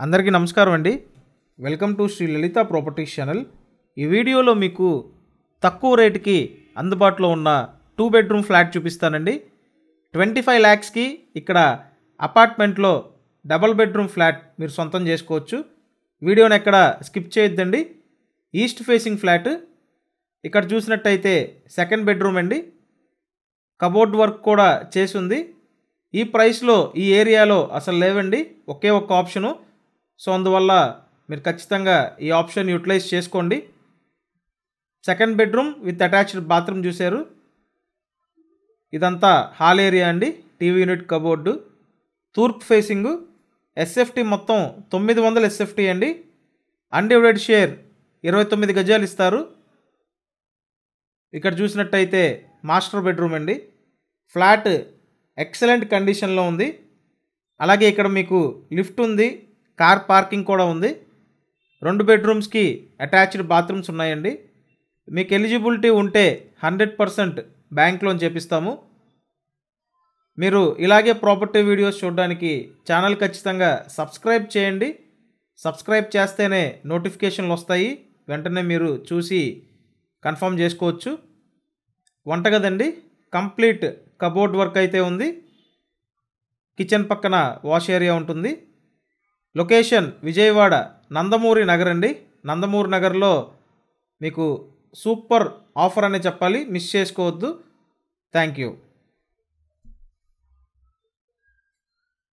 అందరికీ నమస్కారం అండి. Welcome to Shri Lalitha properties channel. ఈ వీడియోలో మీకు తక్కువ రేటుకి అందుబాటులో ఉన్న 2 బెడ్రూమ్ ఫ్లాట్ చూపిస్తానండి. 25 lakhsకి ఇక్కడ అపార్ట్మెంట్లో డబల్ బెడ్రూమ్ ఫ్లాట్ మీరు సొంతం చేసుకోవచ్చు. వీడియోని ఎక్కడ స్కిప్ చేయొద్దండి. East facing flat. ఇక్కడ చూసినట్టయితే సెకండ్ బెడ్రూమ్ అండి. కబోర్డ్ వర్క్ కూడా చేసి ఉంది. ఈ ప్రైస్లో ఈ ఏరియాలో అసలు లేవండి, ఒకే ఒక్క ఆప్షను. సో అందువల్ల మీరు ఖచ్చితంగా ఈ ఆప్షన్ యూటిలైజ్ చేసుకోండి. Second bedroom with attached bathroom చూశారు. ఇదంతా హాల్ ఏరియా అండి. TV unit, cupboard. తూర్పు ఫేసింగు. ఎస్ఎఫ్టీ మొత్తం 900 ఎస్ఎఫ్టీ అండి. అన్డివైడెడ్ షేర్ 29 గజాలు ఇస్తారు. ఇక్కడ చూసినట్టయితే మాస్టర్ బెడ్రూమ్ అండి. ఫ్లాట్ ఎక్సలెంట్ కండిషన్లో ఉంది. అలాగే ఇక్కడ మీకు లిఫ్ట్ ఉంది, కార్ పార్కింగ్ కూడా ఉంది. 2 బెడ్రూమ్స్కి అటాచ్డ్ బాత్రూమ్స్ ఉన్నాయండి. మీకు ఎలిజిబిలిటీ ఉంటే 100% బ్యాంక్ లోన్ చేపిస్తాము. మీరు ఇలాగే ప్రాపర్టీ వీడియోస్ చూడడానికి ఛానల్ ఖచ్చితంగా సబ్స్క్రైబ్ చేయండి. సబ్స్క్రైబ్ చేస్తేనే నోటిఫికేషన్లు వస్తాయి, వెంటనే మీరు చూసి కన్ఫర్మ్ చేసుకోవచ్చు. వంటగదండి. కంప్లీట్ కబోర్డ్ వర్క్ అయితే ఉంది. కిచెన్ పక్కన వాష్ ఏరియా ఉంటుంది. లొకేషన్ విజయవాడ నందమూరి నగర్ అండి. నందమూరి నగర్లో మీకు సూపర్ ఆఫర్ అనే చెప్పాలి, మిస్ చేసుకోవద్దు. Thank you.